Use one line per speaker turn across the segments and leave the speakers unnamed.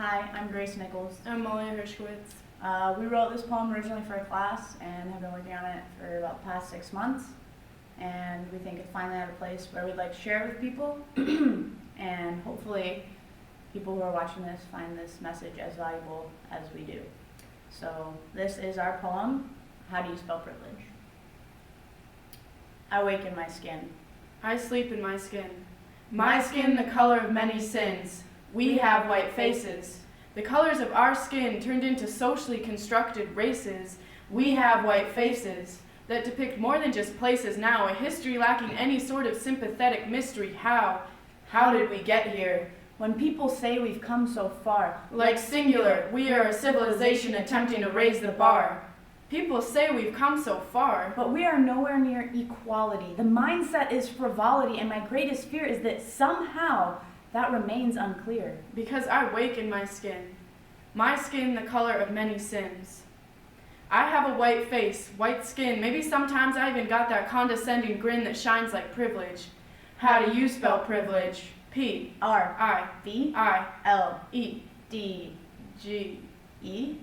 Hi, I'm Grace Nichols.
I'm Molly Hershkowitz.
We wrote this poem originally for a class and have been working on it for about the past 6 months. And we think it's finally at a place where we'd like to share it with people. And hopefully people who are watching this find this message as valuable as we do. So this is our poem, How Do You Spell Privilege? I wake in my skin.
I sleep in my skin. My skin the color of many sins. We have white faces. The colors of our skin turned into socially constructed races. We have white faces that depict more than just places now, a history lacking any sort of sympathetic mystery. How? How did we get here?
When people say we've come so far,
Like singular, we are a civilization attempting to raise the bar. People say we've come so far.
but we are nowhere near equality. The mindset is frivolity, and my greatest fear is that somehow that remains unclear.
Because I wake in my skin the color of many sins. I have a white face, white skin, maybe sometimes I even got that condescending grin that shines like privilege. How do you spell privilege? P,
R,
I,
V,
I,
L,
E,
D,
G.
E.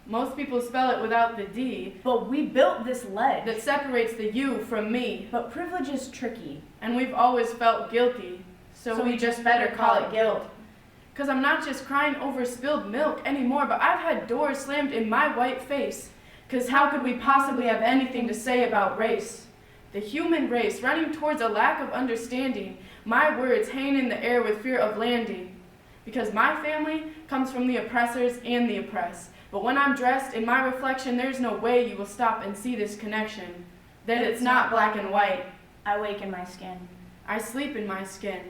Most people spell it without the D
But we built this ledge.
that separates the you from me,
But privilege is tricky.
and we've always felt guilty, so we just better call it guilt. 'Cause I'm not just crying over spilled milk anymore, but I've had doors slammed in my white face. 'Cause how could we possibly have anything to say about race? The human race running towards a lack of understanding, my words hanging in the air with fear of landing. Because my family comes from the oppressors and the oppressed. But when I'm dressed in my reflection, there's no way you will stop and see this connection. That it's not black and white.
I wake in my skin.
I sleep in my skin.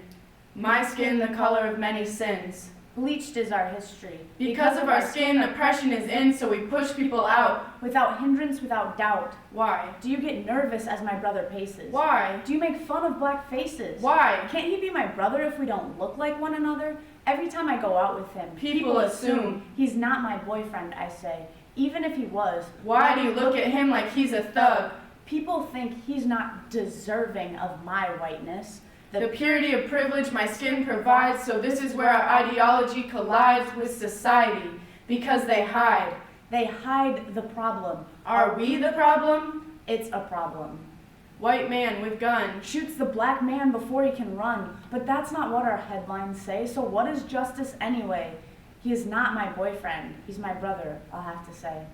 My skin the color of many sins.
Bleached is our history.
Because of our skin, oppression is in, so we push people out.
Without hindrance, without doubt.
Why?
Do you get nervous as my brother paces?
Why?
Do you make fun of black faces?
Why?
Can't he be my brother if we don't look like one another? Every time I go out with him,
People assume.
he's not my boyfriend, I say. Even if he was,
Why do you look at him like he's a thug?
people think he's not deserving of my whiteness.
The purity of privilege my skin provides, so this is where our ideology collides with society. Because they hide.
They hide the problem.
Are we the problem?
It's a problem.
White man with gun.
Shoots the black man before he can run. But that's not what our headlines say, so what is justice anyway? He is not my boyfriend. He's my brother, I'll have to say.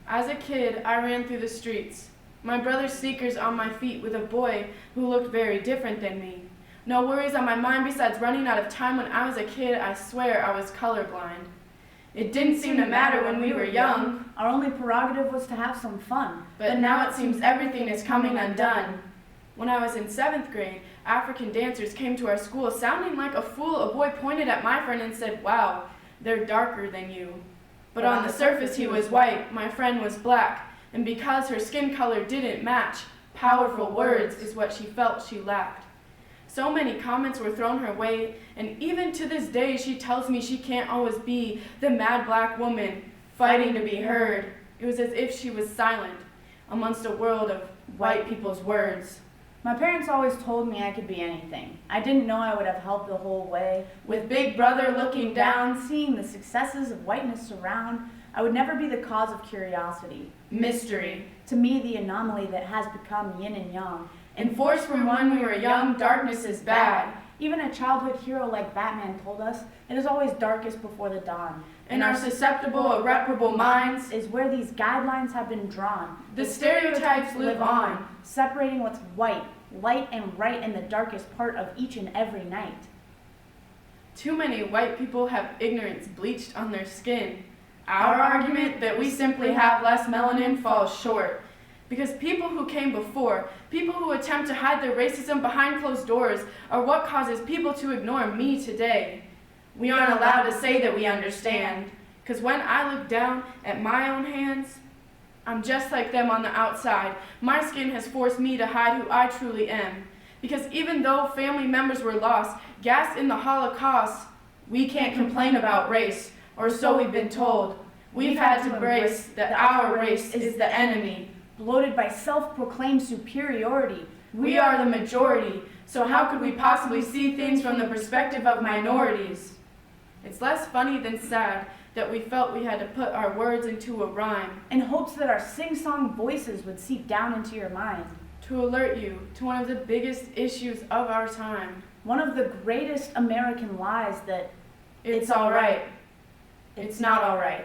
As a kid, I ran through the streets. My brother's sneakers on my feet with a boy who looked very different than me. No worries on my mind besides running out of time. When I was a kid, I swear I was colorblind. It didn't seem to matter when we were young,
Our only prerogative was to have some fun.
but now it seems everything is coming undone. When I was in 7th grade, African dancers came to our school sounding like a fool. A boy pointed at my friend and said, "Wow, they're darker than you." But on the surface he was white, my friend was black. And because her skin color didn't match, powerful words is what she felt she lacked. So many comments were thrown her way, and even to this day she tells me she can't always be the mad black woman fighting to be heard. It was as if she was silent amongst a world of white people's words.
My parents always told me I could be anything. I didn't know I would have helped the whole way.
With Big Brother looking down,
Seeing the successes of whiteness surround, I would never be the cause of curiosity.
mystery.
To me, the anomaly that has become yin and yang.
Enforced from when we were young, darkness is bad.
Even a childhood hero like Batman told us, it is always darkest before the dawn.
In our susceptible, irreparable minds,
Is where these guidelines have been drawn.
the stereotypes live on.
Separating what's white, light, and right in the darkest part of each and every night.
Too many white people have ignorance bleached on their skin. Our argument that we simply have less melanin falls short. Because people who came before, people who attempt to hide their racism behind closed doors, are what causes people to ignore me today. We aren't allowed to say that we understand. Because when I look down at my own hands, I'm just like them on the outside. My skin has forced me to hide who I truly am. Because even though family members were lost, gassed in the Holocaust, we can't complain about race, or so we've been told. We've had to embrace that our race is the enemy.
Bloated by self-proclaimed superiority.
We are the majority, so how could we possibly see things from the perspective of minorities? It's less funny than sad that we felt we had to put our words into a rhyme
in hopes that our sing-song voices would seep down into your mind.
to alert you to one of the biggest issues of our time.
One of the greatest American lies that
It's all right. It's not all right.